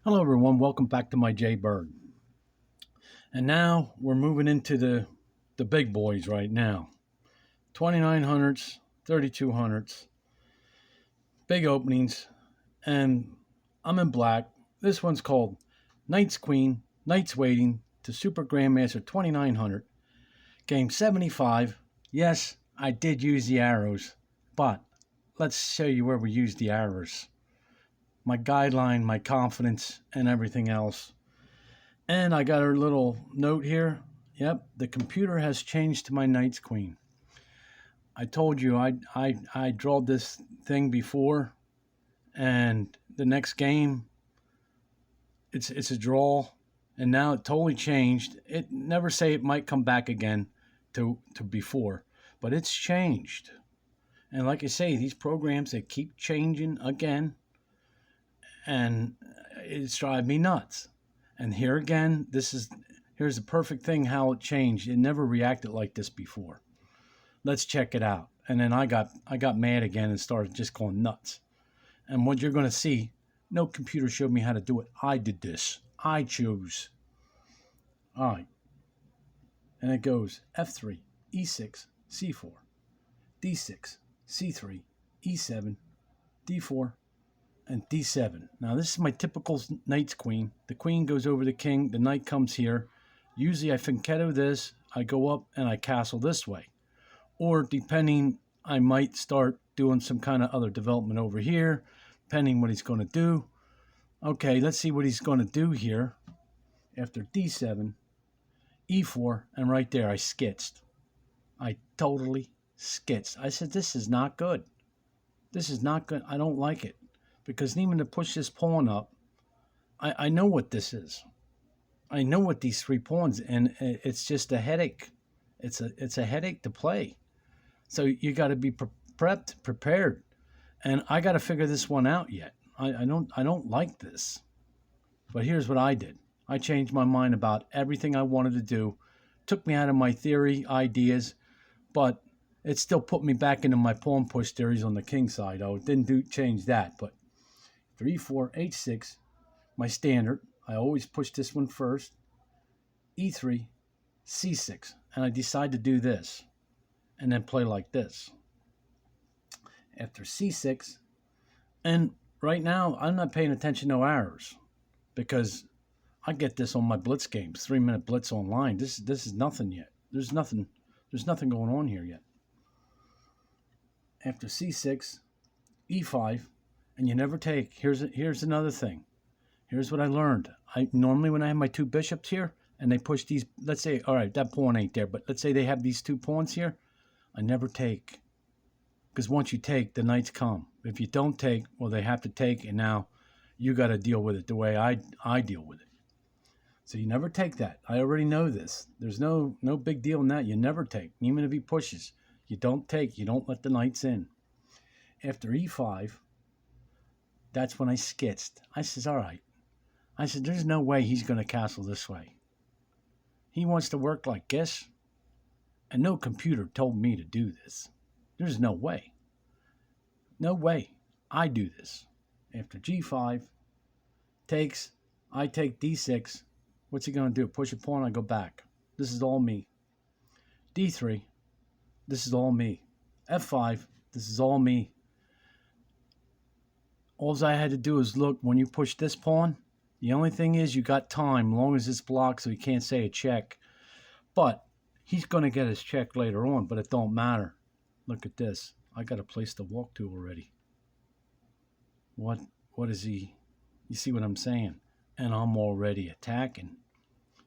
Hello, everyone. Welcome back to my Jay Bird. And now we're moving into the big boys right now. 2900s, 3200s, big openings, and I'm in black. This one's called Knight's Queen, Knight's Waiting to Super Grandmaster 2900, game 75. Yes, I did use the arrows, but let's show you where we use the arrows. My guideline, my confidence, and everything else. And I got a little note here. Yep, the computer has changed to my Knight's Queen. I told you I drawed this thing before, and the next game it's a draw, and now it totally changed. It never say it might come back again to before, but it's changed. And like I say, these programs they keep changing again, and it's driving me nuts. And here again, here's the perfect thing how it changed. It never reacted like this before. Let's check it out. And then I got mad again and started just going nuts. And what you're going to see, no computer showed me how to do it. I did this. I chose. All right. And it goes F3, E6, C4, D6, C3, E7, D4, and D7. Now this is my typical Knight's Queen. The queen goes over the king. The knight comes here. Usually I fianchetto this. I go up and I castle this way. Or depending, I might start doing some kind of other development over here, depending what he's going to do. Okay, let's see what he's going to do here. After D7, E4, and right there I skitsed. I totally skitsed. I said, this is not good. This is not good. I don't like it. Because even to push this pawn up, I know what this is. I know what these three pawns, and it's just a headache. It's a headache to play. So you got to be prepared, and I got to figure this one out yet. I don't like this, but here's what I did. I changed my mind about everything I wanted to do. Took me out of my theory ideas, but it still put me back into my pawn push theories on the king side. Oh, it didn't change that, but 3-4, H6, my standard. I always push this one first. E3, C6, and I decide to do this, and then play like this. After C6, and right now I'm not paying attention to arrows because I get this on my blitz games, 3-minute blitz online. This is nothing yet. There's nothing going on here yet. After C6, E5. And you never take. Here's another thing. Here's what I learned. I normally when I have my two bishops here and they push these, let's say, all right, that pawn ain't there, but let's say they have these two pawns here, I never take. Because once you take, the knights come. If you don't take, well, they have to take, and now you got to deal with it the way I deal with it. So you never take that. I already know this. There's no big deal in that. You never take. Even if he pushes, you don't take. You don't let the knights in. After E5, that's when I skitsed. I says, all right. I said, there's no way he's going to castle this way. He wants to work like this, and no computer told me to do this. There's no way. No way. I do this. After G5, takes, I take D6. What's he going to do? Push a pawn, I go back. This is all me. D3, this is all me. F5, this is all me. All I had to do is look, when you push this pawn, the only thing is you got time, as long as it's blocked, so he can't say a check. But he's going to get his check later on, but it don't matter. Look at this. I got a place to walk to already. What is he? You see what I'm saying? And I'm already attacking.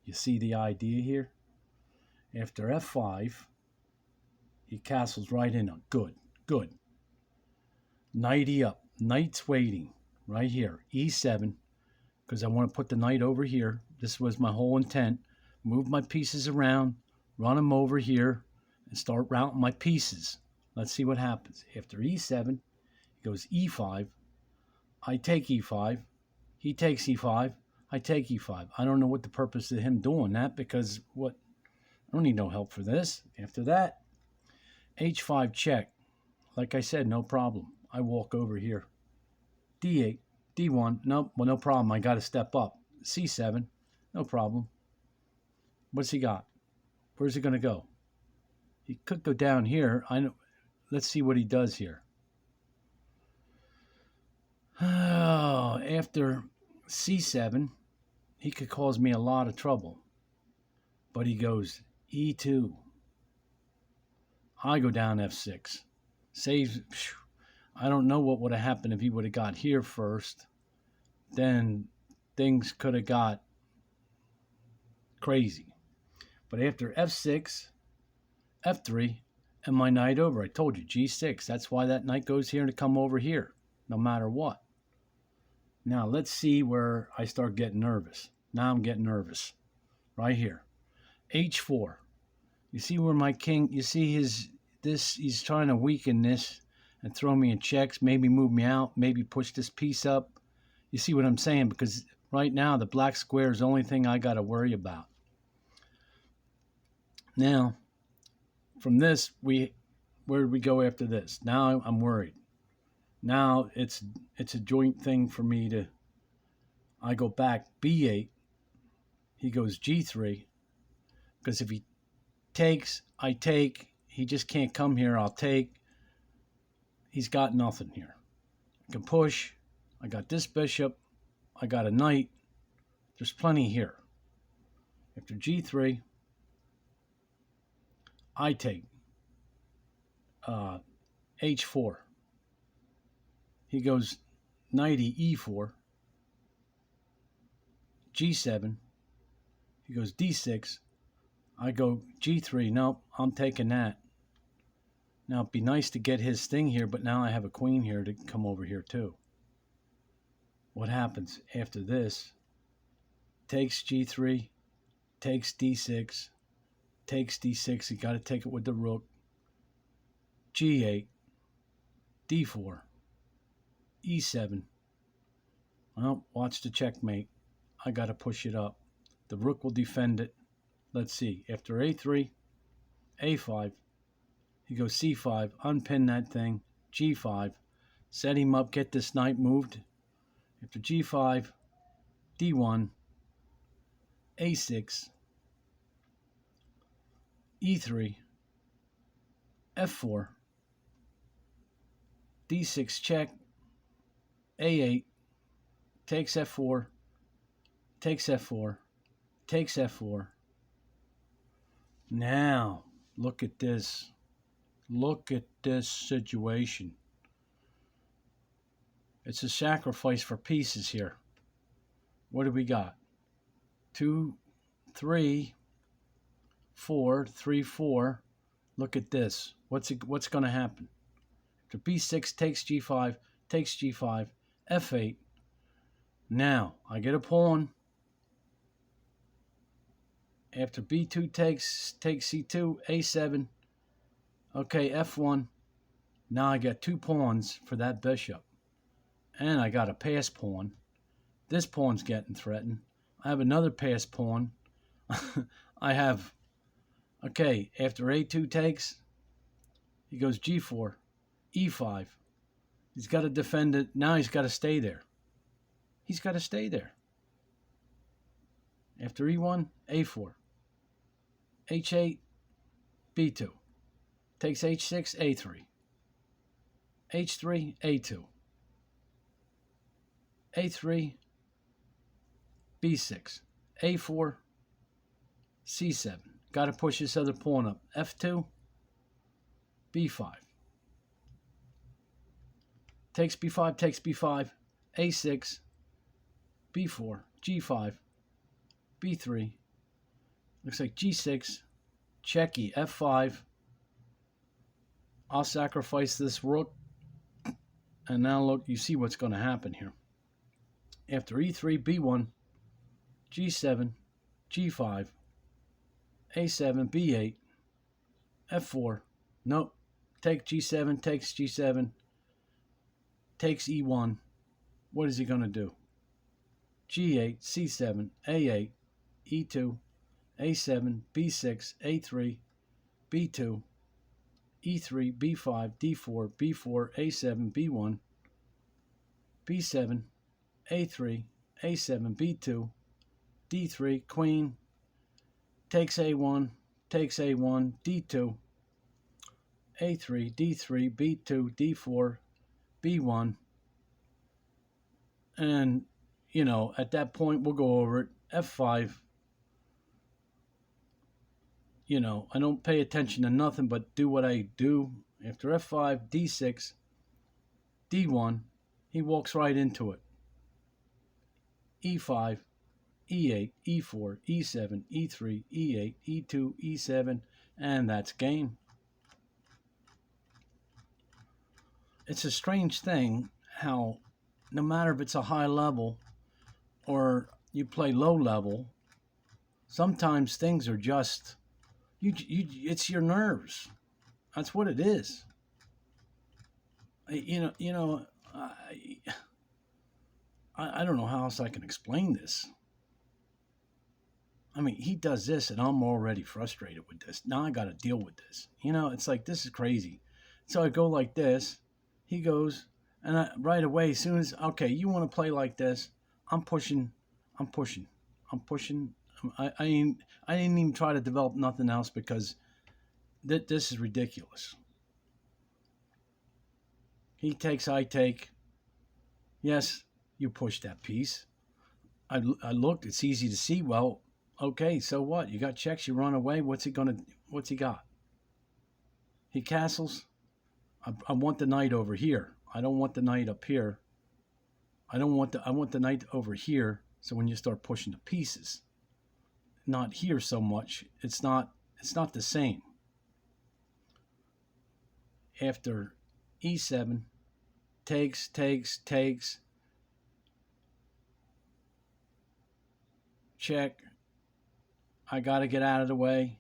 You see the idea here? After F5, he castles right in. Good. Knighty up. Knight's waiting right here. E7, because I want to put the knight over here. This was my whole intent. Move my pieces around, run them over here, and start routing my pieces. Let's see what happens. After E7, he goes E5. I take E5. He takes E5. I take E5. I don't know what the purpose of him doing that, because I don't need no help for this. After that, H5 check. Like I said, no problem. I walk over here. D8, D1, nope, well, no problem. I got to step up. C7, no problem. What's he got? Where's he going to go? He could go down here. I know. Let's see what he does here. Oh, after C7, he could cause me a lot of trouble. But he goes E2. I go down F6. Saves. I don't know what would have happened if he would have got here first. Then things could have got crazy. But after F6, F3, and my knight over. I told you, G6. That's why that knight goes here to come over here, no matter what. Now, let's see where I start getting nervous. Now I'm getting nervous. Right here. H4. You see where my king, you see he's trying to weaken this and throw me in checks, maybe move me out, maybe push this piece up. You see what I'm saying? Because right now the black square is the only thing I got to worry about. Now, from this, where do we go after this? Now I'm worried. Now it's a joint thing for me to, I go back B8, he goes G3, because if he takes, I take, he just can't come here, I'll take. He's got nothing here. I can push, I got this bishop, I got a knight, there's plenty here. After G3, I take H4. He goes knighty E4, G7. He goes D6. I go G3. Nope, I'm taking that. Now, it'd be nice to get his thing here, but now I have a queen here to come over here too. What happens after this? Takes G3, takes D6, takes D6. You got to take it with the rook. G8, D4, E7. Well, watch the checkmate. I got to push it up. The rook will defend it. Let's see. After A3, A5, he goes C5, unpin that thing, G5, set him up, get this knight moved. After G5, D1, A6, E3, F4, D6 check, A8, takes F4, takes F4, takes F4. Now, look at this. Look at this situation. It's a sacrifice for pieces here. What do we got? 2, 3, 4, 3, 4. Look at this. What's going to happen? After B6 takes G5, takes G5, F8. Now, I get a pawn. After B2 takes C2, A7. Okay, F1. Now I got 2 pawns for that bishop. And I got a pass pawn. This pawn's getting threatened. I have another pass pawn. I have, okay, after A2 takes, he goes G4, E5. He's got to defend it. Now he's got to stay there. He's got to stay there. After E1, A4. H8, B2. Takes H6, A3. H3, A2. A3, B6. A4, C7. Got to push this other pawn up. F2, B5. Takes B5, takes B5. A6, B4, G5, B3. Looks like G6, checky, F5. I'll sacrifice this rook. And now look, you see what's going to happen here. After E3, B1, G7, G5, A7, B8, F4. Nope. Take G7, takes G7, takes E1. What is he going to do? G8, C7, A8, E2, A7, B6, A3, B2, E3, B5, D4, B4, A7, B1, B7, A3, A7, B2, D3, queen, takes A1, takes A1, D2, A3, D3, B2, D4, B1, and at that point we'll go over it. F5. I don't pay attention to nothing but do what I do. After F5, D6, D1, he walks right into it. E5, E8, E4, E7, E3, E8, E2, E7, and that's game. It's a strange thing how no matter if it's a high level or you play low level, sometimes things are just it's your nerves. That's what it is. I don't know how else I can explain this. I mean, he does this, and I'm already frustrated with this. Now I got to deal with this. It's like, this is crazy. So I go like this. He goes, and right away, as soon as, okay, you want to play like this, I'm pushing. I didn't even try to develop nothing else because this is ridiculous. He takes, I take. Yes, you push that piece. I looked. It's easy to see. Well, okay, so what? You got checks. You run away. What's he got? He castles. I want the knight over here. I don't want the knight up here. I want the knight over here. So when you start pushing the pieces, not here so much. It's not the same. After E7, takes. Check. I got to get out of the way.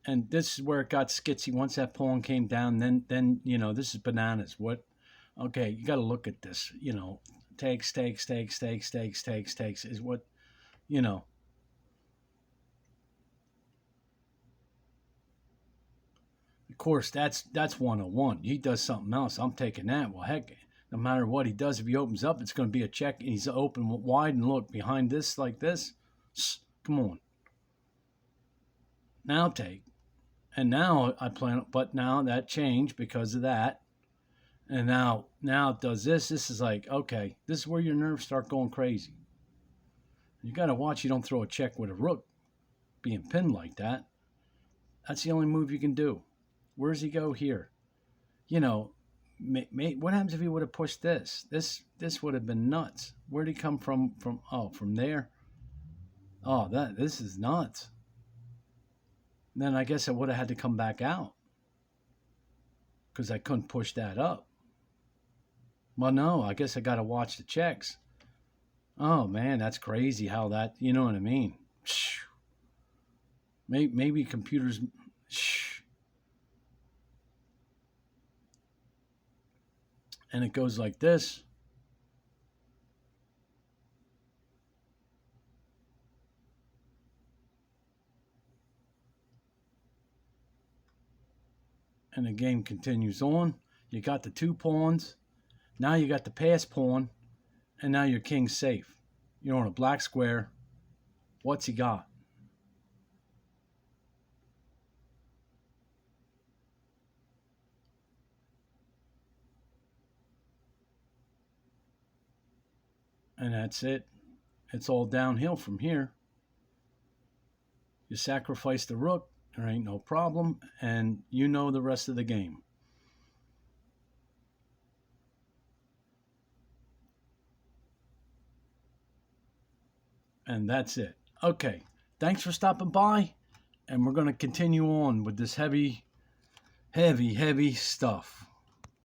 And this is where it got skitsy. Once that pawn came down, then this is bananas. What? Okay, you got to look at this. Takes is what. Of course, that's 101. He does something else. I'm taking that. Well, heck, no matter what he does, if he opens up, it's going to be a check. And he's open wide, and look behind this like this. Come on. Now take. And now I plan, but now that changed because of that. And now it does this. This is like, okay, this is where your nerves start going crazy. You got to watch you don't throw a check with a rook being pinned like that. That's the only move you can do. Where does he go here? What happens if he would have pushed this? This would have been nuts. Where'd he come from? From there. Oh, this is nuts. Then I guess I would have had to come back out because I couldn't push that up. Well, no, I guess I got to watch the checks. Oh man, that's crazy how that. You know what I mean? Maybe computers. And it goes like this. And the game continues on. You got the 2 pawns. Now you got the pass pawn. And now your king's safe. You're on a black square. What's he got? And that's it. It's all downhill from here. You sacrifice the rook. There ain't no problem. And you know the rest of the game. And that's it. Okay. Thanks for stopping by. And we're going to continue on with this heavy stuff.